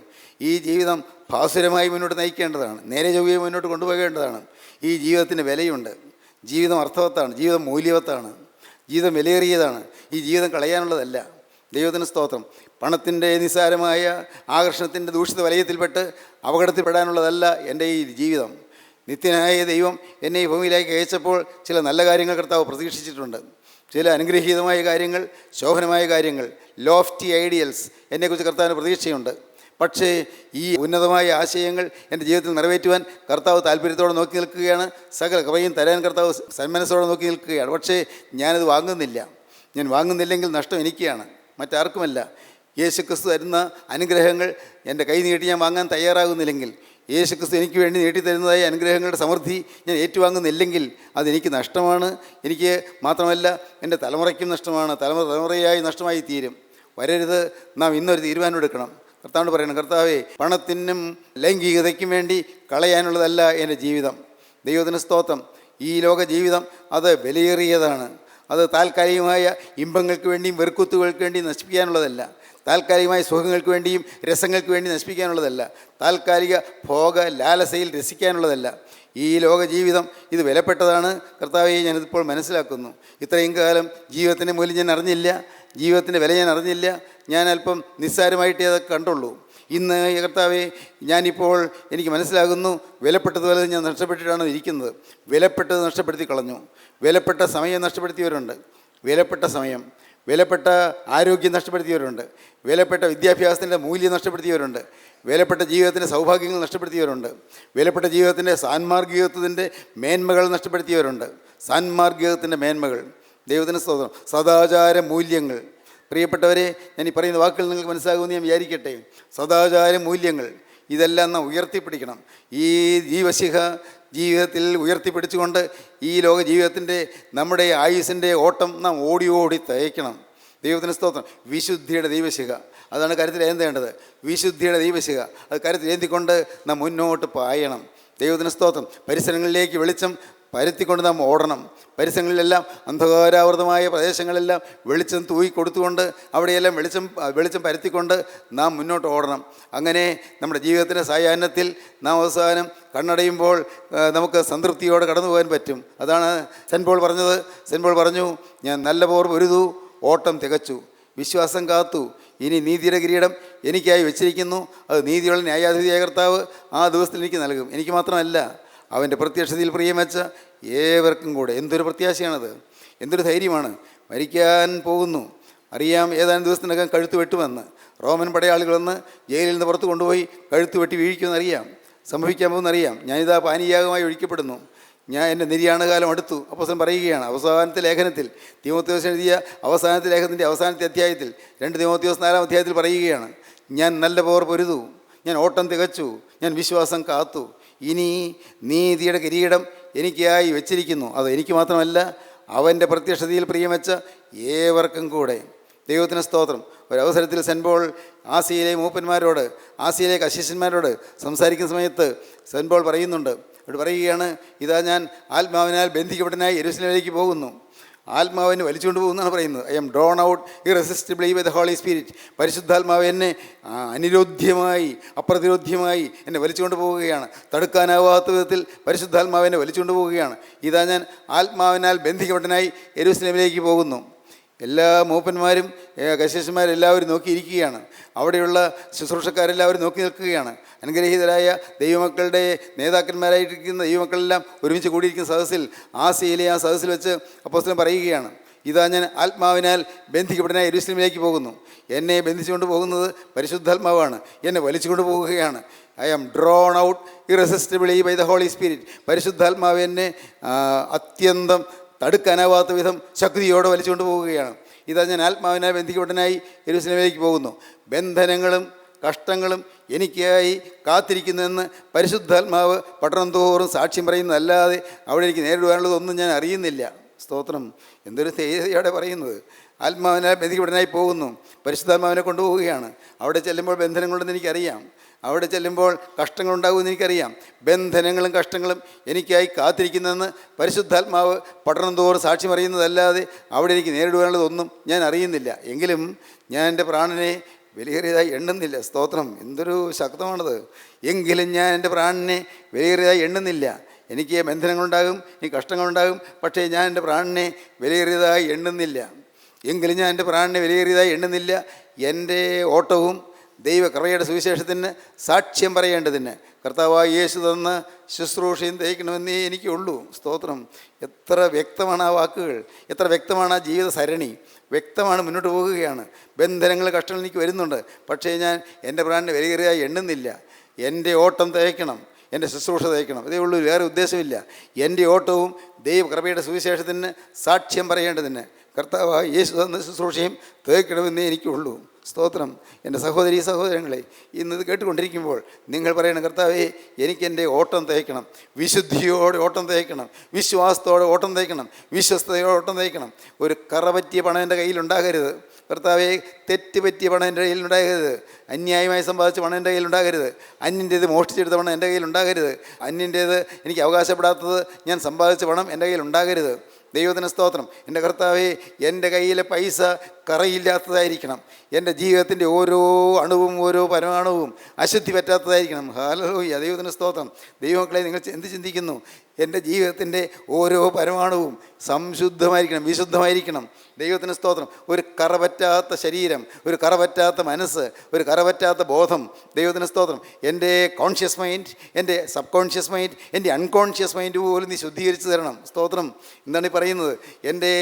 ഈ ജീവിതം ഭാസുരമായി മുന്നോട്ട് നയിക്കേണ്ടതാണ്, നേരെ ചൊവ്വയായി മുന്നോട്ട് കൊണ്ടുപോകേണ്ടതാണ്. ഈ ജീവിതത്തിന് വിലയുണ്ട്, ജീവിതം അർത്ഥവത്താണ്, ജീവിതം മൂല്യവത്താണ്, ജീവിതം വിലയേറിയതാണ്. ഈ ജീവിതം കളയാനുള്ളതല്ല. ദൈവത്തിന് സ്തോത്രം. പണത്തിൻ്റെ നിസ്സാരമായ ആകർഷണത്തിൻ്റെ ദൂഷിത വലയത്തിൽപ്പെട്ട് അപകടത്തിൽപ്പെടാനുള്ളതല്ല എൻ്റെ ഈ ജീവിതം. നിത്യനായ ദൈവം എന്നെ ഈ ഭൂമിയിലേക്ക് അയച്ചപ്പോൾ ചില നല്ല കാര്യങ്ങൾ കർത്താവ് പ്രതീക്ഷിച്ചിട്ടുണ്ട്. ചില അനുഗ്രഹീതമായ കാര്യങ്ങൾ, ശോഭനമായ കാര്യങ്ങൾ, ലോഫ്റ്റി ഐഡിയൽസ് എന്നെക്കുറിച്ച് കർത്താവിന് പ്രതീക്ഷയുണ്ട്. പക്ഷേ ഈ ഉന്നതമായ ആശയങ്ങൾ എൻ്റെ ജീവിതത്തിൽ നിറവേറ്റുവാൻ കർത്താവ് താല്പര്യത്തോടെ നോക്കി നിൽക്കുകയാണ്. സകല കൃപയും തരാൻ കർത്താവ് സന്മനസ്സോടെ നോക്കി നിൽക്കുകയാണ്. പക്ഷേ ഞാനത് വാങ്ങുന്നില്ല. ഞാൻ വാങ്ങുന്നില്ലെങ്കിൽ നഷ്ടം എനിക്കാണ്, മറ്റാർക്കുമല്ല. യേശുക്രിസ്തു തരുന്ന അനുഗ്രഹങ്ങൾ എൻ്റെ കൈ നീട്ടി ഞാൻ വാങ്ങാൻ തയ്യാറാകുന്നില്ലെങ്കിൽ, യേശുക്രിസ്തു എനിക്ക് വേണ്ടി നീട്ടിത്തരുന്നതായ അനുഗ്രഹങ്ങളുടെ സമൃദ്ധി ഞാൻ ഏറ്റുവാങ്ങുന്നില്ലെങ്കിൽ അതെനിക്ക് നഷ്ടമാണ്. എനിക്ക് മാത്രമല്ല, എൻ്റെ തലമുറയ്ക്കും നഷ്ടമാണ്, തലമുറയായി നഷ്ടമായി തീരും. വരരുത്. നാം ഇന്നൊരു തീരുമാനം എടുക്കണം. കർത്താവിനോട് പറയണം, കർത്താവേ, പണത്തിനും ലൈംഗികതയ്ക്കും വേണ്ടി കളയാനുള്ളതല്ല എൻ്റെ ജീവിതം. ദൈവത്തിന് സ്തോത്രം. ഈ ലോക ജീവിതം അത് വിലയേറിയതാണ്. അത് താൽക്കാലികമായ ഇമ്പങ്ങൾക്ക് വേണ്ടിയും വെറുക്കുത്തുകൾക്ക് വേണ്ടിയും നശിപ്പിക്കാനുള്ളതല്ല, താൽക്കാലികമായ സുഖങ്ങൾക്ക് വേണ്ടിയും രസങ്ങൾക്ക് വേണ്ടി നശിപ്പിക്കാനുള്ളതല്ല, താൽക്കാലിക ഭോഗ ലാലസയിൽ രസിക്കാനുള്ളതല്ല. ഈ ലോക ജീവിതം ഇത് വിലപ്പെട്ടതാണ്. കർത്താവെ, ഞാനിതിപ്പോൾ മനസ്സിലാക്കുന്നു. ഇത്രയും കാലം ജീവിതത്തിൻ്റെ മൂല്യം ഞാൻ അറിഞ്ഞില്ല, ജീവിതത്തിൻ്റെ വില ഞാൻ അറിഞ്ഞില്ല. ഞാൻ അല്പം നിസ്സാരമായിട്ടേ അതൊക്കെ കണ്ടുള്ളൂ. ഇന്ന് കർത്താവെ, ഞാനിപ്പോൾ എനിക്ക് മനസ്സിലാകുന്നു, വിലപ്പെട്ടതുപോലെ ഞാൻ നഷ്ടപ്പെട്ടിട്ടാണ് ഇരിക്കുന്നത്. വിലപ്പെട്ടത് നഷ്ടപ്പെടുത്തി കളഞ്ഞു. വിലപ്പെട്ട സമയം നഷ്ടപ്പെടുത്തിയവരുണ്ട്, വിലപ്പെട്ട സമയം, വിലപ്പെട്ട ആരോഗ്യം നഷ്ടപ്പെടുത്തിയവരുണ്ട്, വിലപ്പെട്ട വിദ്യാഭ്യാസത്തിൻ്റെ മൂല്യം നഷ്ടപ്പെടുത്തിയവരുണ്ട്, വിലപ്പെട്ട ജീവിതത്തിൻ്റെ സൗഭാഗ്യങ്ങൾ നഷ്ടപ്പെടുത്തിയവരുണ്ട്, വിലപ്പെട്ട ജീവിതത്തിൻ്റെ സാൻമാർഗികത്വത്തിൻ്റെ മേന്മകൾ നഷ്ടപ്പെടുത്തിയവരുണ്ട്. സാൻമാർഗികത്തിൻ്റെ മേന്മകൾ, ദൈവത്തിന് സ്തോത്രം. സദാചാര മൂല്യങ്ങൾ. പ്രിയപ്പെട്ടവരെ, ഞാൻ ഈ പറയുന്ന വാക്കുകൾ നിങ്ങൾക്ക് മനസ്സിലാകുമെന്ന് ഞാൻ വിചാരിക്കട്ടെ. സദാചാര മൂല്യങ്ങൾ ഇതെല്ലാം നാം ഉയർത്തിപ്പിടിക്കണം. ഈ ജീവശിഖ ജീവിതത്തിൽ ഉയർത്തിപ്പിടിച്ചുകൊണ്ട് ഈ ലോക ജീവിതത്തിൻ്റെ നമ്മുടെ ആയുസ്സിൻ്റെ ഓട്ടം നാം ഓടി ഓടി തയ്ക്കണം. ദൈവത്തിന് സ്തോത്രം. വിശുദ്ധിയുടെ ദൈവശിഖ, അതാണ് കാര്യത്തിൽ ഏന്തേണ്ടത്. വിശുദ്ധിയുടെ ദൈവശിഖ, അത് കാര്യത്തിൽ ഏന്തിക്കൊണ്ട് നാം മുന്നോട്ട് പായണം. ദൈവത്തിന് സ്തോത്രം. പരിസരങ്ങളിലേക്ക് വെളിച്ചം പരത്തിക്കൊണ്ട് നാം ഓടണം. പരിസരങ്ങളിലെല്ലാം അന്ധകാരാവൃതമായ പ്രദേശങ്ങളെല്ലാം വെളിച്ചം തൂയി കൊടുത്തുകൊണ്ട് അവിടെയെല്ലാം വെളിച്ചം പരത്തിക്കൊണ്ട് നാം മുന്നോട്ട് ഓടണം. അങ്ങനെ നമ്മുടെ ജീവിതത്തിൻ്റെ സായാഹ്നത്തിൽ നാം അവസാനം കണ്ണടയുമ്പോൾ നമുക്ക് സംതൃപ്തിയോടെ കടന്നു പോകാൻ പറ്റും. അതാണ് സെൻറ്റ് പോൾ പറഞ്ഞത്. സെൻറ്റ് പോൾ പറഞ്ഞു, ഞാൻ നല്ല പോർ പൊരുതു, ഓട്ടം തികച്ചു, വിശ്വാസം കാത്തു, ഇനി നീതിയുടെ കിരീടം എനിക്കായി വെച്ചിരിക്കുന്നു. അത് നീതിയുള്ള ന്യായാധിപതിയായ കർത്താവ് ആ ദിവസത്തിൽ എനിക്ക് നൽകും. എനിക്ക് മാത്രമല്ല, അവൻ്റെ പ്രത്യക്ഷതയിൽ പ്രിയം വെച്ച ഏവർക്കും കൂടെ. എന്തൊരു പ്രത്യാശയാണത്, എന്തൊരു ധൈര്യമാണ്. മരിക്കാൻ പോകുന്നു, അറിയാം ഏതാനും ദിവസത്തിനകം കഴുത്ത് വെട്ടുമെന്ന്. റോമൻ പടയാളികൾ വന്ന് ജയിലിൽ നിന്ന് പുറത്ത് കൊണ്ടുപോയി കഴുത്ത് വെട്ടി വീഴിക്കുമെന്നറിയാം, സംഭവിക്കാൻ പോകുന്നറിയാം. ഞാനിതാ പാനീയാഗമായി ഒഴിക്കപ്പെടുന്നു, ഞാൻ എൻ്റെ നിര്യാണകാലം അടുത്തു. അപ്പോസ്തലൻ പറയുകയാണ് അവസാനത്തെ ലേഖനത്തിൽ, തീമോഥെയോസ് എഴുതിയ അവസാനത്തെ ലേഖനത്തിൻ്റെ അവസാനത്തെ അധ്യായത്തിൽ, 2 തീമോഥെയോസ് 4-ാം അധ്യായത്തിൽ പറയുകയാണ്, ഞാൻ നല്ല പോർ പൊരുതു, ഞാൻ ഓട്ടം തികച്ചു, ഞാൻ വിശ്വാസം കാത്തു, ഇനി നീതിയുടെ കിരീടം എനിക്കായി വെച്ചിരിക്കുന്നു. അത് എനിക്ക് മാത്രമല്ല, അവൻ്റെ പ്രത്യക്ഷതയിൽ പ്രിയം വെച്ച ഏവർക്കും കൂടെ. ദൈവത്തിന് സ്തോത്രം. ഒരവസരത്തിൽ സെൻറ്റ് പോൾ ആസിയയിലെ മൂപ്പന്മാരോട്, ആസിയയിലെ കശീശന്മാരോട് സംസാരിക്കുന്ന സമയത്ത് സെൻറ്റ് പോൾ പറയുന്നുണ്ട്. അവിടെ പറയുകയാണ്, ഇതാ ഞാൻ ആത്മാവിനാൽ ബന്ധിക്കപ്പെട്ടനായി യെരൂശലേമിലേക്ക് പോകുന്നു. ആത്മാവിനെ വലിച്ചുകൊണ്ട് പോകുന്നതാണ് പറയുന്നത്. I am drawn out irresistibly by the holy spirit. പരിശുദ്ധാത്മാവ് എന്നെ അനിരോധ്യമായി, അപ്രതിരോധ്യമായി എന്നെ വലിച്ചുകൊണ്ട് പോവുകയാണ്. തടുക്കാനാവാത്ത വിധത്തിൽ പരിശുദ്ധാത്മാവ് എന്നെ വലിച്ചുകൊണ്ട് പോവുകയാണ്. ഇതാ ഞാൻ ആത്മാവിനാൽ ബന്ധിക്കപ്പെട്ടനായി യെരൂശലേമിലേക്ക് പോകുന്നു. എല്ലാ മൂപ്പന്മാരും കശീശന്മാരും എല്ലാവരും നോക്കിയിരിക്കുകയാണ്. അവിടെയുള്ള ശുശ്രൂഷക്കാരെല്ലാവരും നോക്കി നിൽക്കുകയാണ്. അനുഗ്രഹീതരായ ദൈവമക്കളുടെ നേതാക്കന്മാരായിരിക്കുന്ന ദൈവമക്കളെല്ലാം ഒരുമിച്ച് കൂടിയിരിക്കുന്ന സദസ്സിൽ, ആസിയയിലെ ആ സദസ്സിൽ വെച്ച് അപ്പോസ്തലൻ പറയുകയാണ്, ഇതാ ഞാൻ ആത്മാവിനാൽ ബന്ധിക്കപ്പെട്ടനായി യെരൂശലേമിലേക്ക് പോകുന്നു. എന്നെ ബന്ധിച്ചുകൊണ്ട് പോകുന്നത് പരിശുദ്ധാത്മാവാണ്, എന്നെ വലിച്ചുകൊണ്ട് പോവുകയാണ്. I am drawn out irresistibly by the holy spirit. പരിശുദ്ധാത്മാവ് എന്നെ അത്യന്തം തടുക്കാനാവാത്ത വിധം ശക്തിയോടെ വലിച്ചുകൊണ്ട് പോവുകയാണ്. ഇതാ ഞാൻ ആത്മാവിനാൽ ബന്ധിക്കപ്പെട്ടനായി യെരൂശലേമിലേക്ക് പോകുന്നു. ബന്ധനങ്ങളും കഷ്ടങ്ങളും എനിക്കായി കാത്തിരിക്കുന്നുവെന്ന് പരിശുദ്ധാത്മാവ് പട്ടണം തോറും സാക്ഷ്യം പറയുന്നതല്ലാതെ അവിടെ എനിക്ക് നേരിടുവാനുള്ളതൊന്നും ഞാൻ അറിയുന്നില്ല. സ്തോത്രം. എന്തൊരു ധൈര്യത്തോടെ പറയുന്നത്. ആത്മാവിനാൽ ബന്ധിക്കപ്പെട്ടനായി പോകുന്നു, പരിശുദ്ധാത്മാവിനെ കൊണ്ടുപോവുകയാണ്. അവിടെ ചെല്ലുമ്പോൾ ബന്ധനങ്ങളുണ്ടെന്ന് എനിക്കറിയാം, അവിടെ ചെല്ലുമ്പോൾ കഷ്ടങ്ങളുണ്ടാകുമെന്ന് എനിക്കറിയാം. ബന്ധനങ്ങളും കഷ്ടങ്ങളും എനിക്കായി കാത്തിരിക്കുന്നതെന്ന് പരിശുദ്ധാത്മാവ് പട്ടണം തോറും സാക്ഷ്യം പറയുന്നതല്ലാതെ അവിടെ എനിക്ക് നേരിടുവാനുള്ളതൊന്നും ഞാൻ അറിയുന്നില്ല. എങ്കിലും ഞാൻ എൻ്റെ പ്രാണനെ വിലയേറിയതായി എണ്ണുന്നില്ല. സ്തോത്രം. എന്തൊരു ശക്തമാണത്. എങ്കിലും ഞാൻ എൻ്റെ പ്രാണനെ വിലയേറിയതായി എണ്ണുന്നില്ല. എനിക്ക് ബന്ധനങ്ങളുണ്ടാകും, എനിക്ക് കഷ്ടങ്ങളുണ്ടാകും, പക്ഷേ ഞാൻ എൻ്റെ പ്രാണനെ വിലയേറിയതായി എണ്ണുന്നില്ല. എങ്കിലും ഞാൻ എൻ്റെ പ്രാണനെ വിലയേറിയതായി എണ്ണുന്നില്ല. എൻ്റെ ഓട്ടവും ദൈവകൃപയുടെ സുവിശേഷത്തിന് സാക്ഷ്യം പറയേണ്ടതിന് കർത്താവായ യേശു തന്ന ശുശ്രൂഷയും തേക്കണമെന്നേ എനിക്കുള്ളൂ. സ്തോത്രം. എത്ര വ്യക്തമാണ് ആ വാക്കുകൾ, എത്ര വ്യക്തമാണ് ആ ജീവിത സരണി. വ്യക്തമാണ്, മുന്നോട്ട് പോകുകയാണ്. ബന്ധനങ്ങൾ കഷ്ടങ്ങൾ എനിക്ക് വരുന്നുണ്ട്, പക്ഷേ ഞാൻ എൻ്റെ പ്രാണനെ വിലയേറിയതായി എണ്ണുന്നില്ല. എൻ്റെ ഓട്ടം തേക്കണം, എൻ്റെ ശുശ്രൂഷ തേക്കണം, അതേ ഉള്ളൂ, വേറെ ഉദ്ദേശമില്ല. എൻ്റെ ഓട്ടവും ദൈവകൃപയുടെ സുവിശേഷത്തിന് സാക്ഷ്യം പറയേണ്ടതിന് കർത്താവായ യേശു തന്ന ശുശ്രൂഷയും തേക്കണമെന്നേ എനിക്കുള്ളൂ. സ്തോത്രം. എൻ്റെ സഹോദരീ സഹോദരങ്ങളെ, ഇന്നത് കേട്ടുകൊണ്ടിരിക്കുമ്പോൾ നിങ്ങൾ പറയണം, കർത്താവേ എനിക്കെൻ്റെ ഓട്ടം തേക്കണം, വിശുദ്ധിയോടെ ഓട്ടം തേക്കണം, വിശ്വാസത്തോടെ ഓട്ടം തേക്കണം, വിശ്വസ്തയോടെ ഓട്ടം തേക്കണം. ഒരു കറ പറ്റിയ പണം എൻ്റെ കയ്യിലുണ്ടാകരുത് കർത്താവേ. തെറ്റ് പറ്റിയ പണം എൻ്റെ കയ്യിലുണ്ടാകരുത്. അന്യായമായി സമ്പാദിച്ച പണം എൻ്റെ കയ്യിലുണ്ടാകരുത്. അന്യൻ്റേത് മോഷ്ടിച്ചെടുത്ത പണം എൻ്റെ കയ്യിലുണ്ടാകരുത്. അന്യൻ്റേത് എനിക്ക് അവകാശപ്പെടാത്തത് ഞാൻ സമ്പാദിച്ച പണം എൻ്റെ കയ്യിലുണ്ടാകരുത്. ദൈവത്തിന് സ്തോത്രം. എൻ്റെ കർത്താവേ, എൻ്റെ കയ്യിലെ പൈസ കറയില്ലാത്തതായിരിക്കണം. എൻ്റെ ജീവിതത്തിൻ്റെ ഓരോ അണുവും ഓരോ പരമാണുവും അശുദ്ധി പറ്റാത്തതായിരിക്കണം. ഹല്ലേലൂയ. ദൈവത്തിന് സ്തോത്രം. ദൈവമക്കളെ, നിങ്ങൾ എന്ത് ചിന്തിക്കുന്നു? എൻ്റെ ജീവിതത്തിൻ്റെ ഓരോ പരമാണുവും സംശുദ്ധമായിരിക്കണം, വിശുദ്ധമായിരിക്കണം. ദൈവത്തിന് സ്തോത്രം. ഒരു കറപറ്റാത്ത ശരീരം, ഒരു കറപറ്റാത്ത മനസ്സ്, ഒരു കറപറ്റാത്ത ബോധം. ദൈവത്തിന് സ്തോത്രം. എൻ്റെ കോൺഷ്യസ് മൈൻഡ്, എൻ്റെ സബ് കോൺഷ്യസ് മൈൻഡ്, എൻ്റെ അൺകോൺഷ്യസ് മൈൻഡ് പോലും നീ ശുദ്ധീകരിച്ച് തരണം. സ്തോത്രം. എന്താണ് ഈ പറയുന്നത്? എൻ്റെ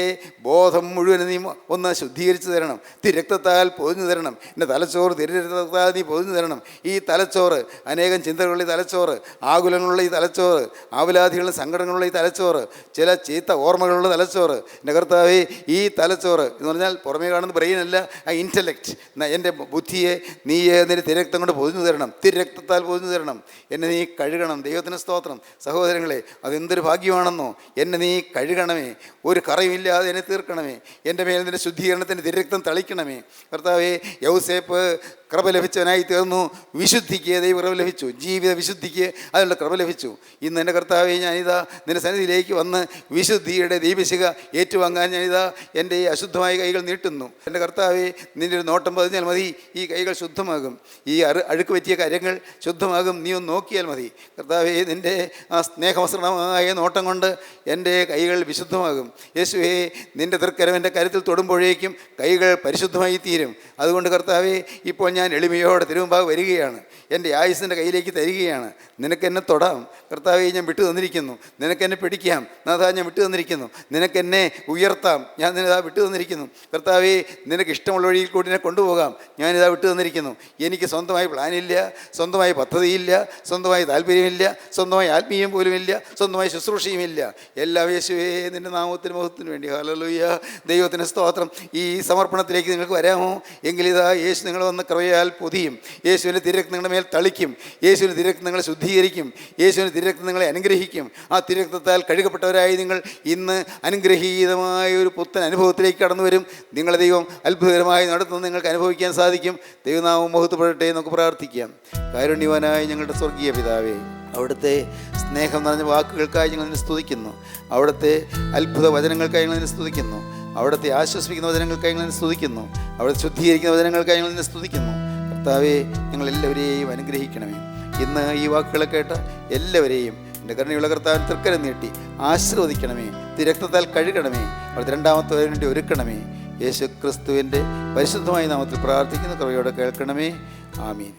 ബോധം മുഴുവൻ നീ ഒന്ന് ശുദ്ധീകരിച്ച് തരണം. തിരക്തത്താൽ പൊതിഞ്ഞു തരണം. എൻ്റെ തലച്ചോറ് തിരക്തത്താൽ നീ പൊതിഞ്ഞു തരണം. ഈ തലച്ചോറ്, അനേകം ചിന്തകളുള്ള ഈ തലച്ചോറ്, ആകുലങ്ങളുള്ള ഈ തലച്ചോറ്, ആവലാധികളുള്ള സങ്കടങ്ങളുള്ള ഈ തലച്ചോറ്, ചില ചീത്ത ഓർമ്മകളുള്ള തലച്ചോറ്, എൻ്റെ കർത്താവേ, ഈ തലച്ചോറ് എന്ന് പറഞ്ഞാൽ പുറമേ കാണുന്ന ബ്രെയിനല്ല, ആ ഇൻ്റലക്റ്റ്, എൻ്റെ ബുദ്ധിയെ നീ നിന്റെ തിരക്തം കൊണ്ട് പൊതിഞ്ഞു തരണം, തിരക്തത്താൽ പൊതിഞ്ഞു തരണം. എന്നെ നീ കഴുകണം. ദൈവത്തിന് സ്തോത്രം. സഹോദരങ്ങളെ, അതെന്തൊരു ഭാഗ്യമാണെന്നോ. എന്നെ നീ കഴുകണമേ, ഒരു കറയുമില്ലാതെ എന്നെ തീർക്കണമേ. എൻ്റെ മേൽ നിന്റെ ശുദ്ധീകരണത്തിൻ്റെ തിരക്തം തളിക്കണമേ. കർത്താവേ, യൗസേപ്പ് കൃപ ലഭിച്ചവനായി തീർന്നു. വിശുദ്ധിക്ക് ദൈവ കൃപ ലഭിച്ചു, ജീവിത വിശുദ്ധിക്ക് അതിനുള്ള കൃപ ലഭിച്ചു. ഇന്ന് എൻ്റെ കർത്താവേ, ഞാനിതാ നിൻ്റെ സന്നിധിയിലേക്ക് വന്ന് വിശുദ്ധിയുടെ ദീപശിഖ ഏറ്റുവാങ്ങാൻ ഞാനിതാ എൻ്റെ അശുദ്ധമായ കൈകൾ നീട്ടുന്നു. എൻ്റെ കർത്താവേ, നിൻ്റെ ഒരു നോട്ടം പതിഞ്ഞാൽ മതി, ഈ കൈകൾ ശുദ്ധമാകും. ഈ അഴുക്ക് പറ്റിയ കാര്യങ്ങൾ ശുദ്ധമാകും. നീ ഒന്ന് നോക്കിയാൽ മതി. കർത്താവേ, നിൻ്റെ ആ സ്നേഹമസൃണമായ നോട്ടം കൊണ്ട് എൻ്റെ കൈകൾ വിശുദ്ധമാകും. യേശുവേ, നിൻ്റെ തൃക്കരം എൻ്റെ കരുത്തിൽ തൊടുമ്പോഴേക്കും കൈകൾ പരിശുദ്ധമായി തീരും. അതുകൊണ്ട് കർത്താവേ, ഇപ്പോൾ ഞാൻ എളിമയോടെ തിരുമുമ്പാകെ വരികയാണ്. എൻ്റെ ആയുസ്സിൻ്റെ കയ്യിലേക്ക് തരികയാണ്. നിനക്കെന്നെ തൊടാം കർത്താവേ, ഞാൻ വിട്ടു തന്നിരിക്കുന്നു. നിനക്കെന്നെ പിടിക്കാം നാഥാ, ഞാൻ വിട്ടു തന്നിരിക്കുന്നു. നിനക്കെന്നെ ഉയർത്താം, ഞാൻ നിനതാ വിട്ടു തന്നിരിക്കുന്നു. കർത്താവേ, നിനക്ക് ഇഷ്ടമുള്ള വഴിയിൽ കൂടി എന്നെ കൊണ്ടുപോകാം, ഞാനിതാ വിട്ടു തന്നിരിക്കുന്നു. എനിക്ക് സ്വന്തമായി പ്ലാനില്ല, സ്വന്തമായി പദ്ധതിയില്ല, സ്വന്തമായി താല്പര്യമില്ല, സ്വന്തമായി ആത്മീയം പോലുമില്ല, സ്വന്തമായി ശുശ്രൂഷയുമില്ല. എല്ലാ യേശുവേ, നിൻ്റെ നാമത്തിന് മഹത്വത്തിന് വേണ്ടി. ഹല്ലേലൂയ. ദൈവത്തിന് സ്തോത്രം. ഈ സമർപ്പണത്തിലേക്ക് നിങ്ങൾക്ക് വരാമോ? എങ്കിലിതാ യേശു നിങ്ങൾ വന്ന് കൃപയാൽ പൊതിയും. യേശുവിൻ്റെ തിരക്തം നിങ്ങളുടെ മേൽ തളിക്കും. യേശുവിൻ്റെ തിരക്തം നിങ്ങളെ ശുദ്ധീകരിക്കും. യേശുവിൻ്റെ തിരക്തം നിങ്ങളെ അനുഗ്രഹിക്കും. ആ തിരക്തത്താൽ കഴുകപ്പെട്ടവരായി നിങ്ങൾ ഇന്ന് അനുഗ്രഹീതമായ ഒരു പുത്തൻ അനുഭവത്തിലേക്ക് കടന്നു വരും. നിങ്ങളെ ദൈവം അത്ഭുതകരമായി നടത്തുന്നത് നിങ്ങൾക്ക് അനുഭവിക്കാൻ സാധിക്കും. ദൈവനാമം മഹത്വപ്പെടട്ടെ. നമുക്ക് പ്രാർത്ഥിക്കാം. കാരുണ്യവാനായ ഞങ്ങളുടെ സ്വർഗീയ പിതാവേ, അവിടുത്തെ സ്നേഹം നിറഞ്ഞ വാക്കുകൾക്കായി ഞങ്ങൾ നിന്നെ സ്തുതിക്കുന്നു. അവിടുത്തെ അത്ഭുത വചനങ്ങൾക്കായി ഞങ്ങൾ നിന്നെ സ്തുതിക്കുന്നു. അവിടുത്തെ ആശ്വസിപ്പിക്കുന്ന വചനങ്ങൾക്കായി ഞങ്ങൾ നിന്നെ സ്തുതിക്കുന്നു. അവിടുത്തെ ശുദ്ധീകരിക്കുന്ന വചനങ്ങൾക്കായി ഞങ്ങൾ നിന്നെ സ്തുതിക്കുന്നു. കർത്താവേ, ഞങ്ങളെല്ലാവരെയും അനുഗ്രഹിക്കണമേ. ഇന്ന് ഈ വാക്കുകളെ കേട്ട എല്ലാവരെയും എൻ്റെ കരുണയുള്ള കർത്താവിന് തൃക്കരം നീട്ടി ആശീർവദിക്കണമേ. തിരക്തത്താൽ കഴുകണമേ. അവിടുത്തെ രണ്ടാമത്തെ വേണ്ടി ഒരുക്കണമേ. യേശു ക്രിസ്തുവിൻ്റെ പരിശുദ്ധമായ നാമത്തിൽ പ്രാർത്ഥിക്കുന്ന കൃപയോടെ കേൾക്കണമേ. ആമീൻ.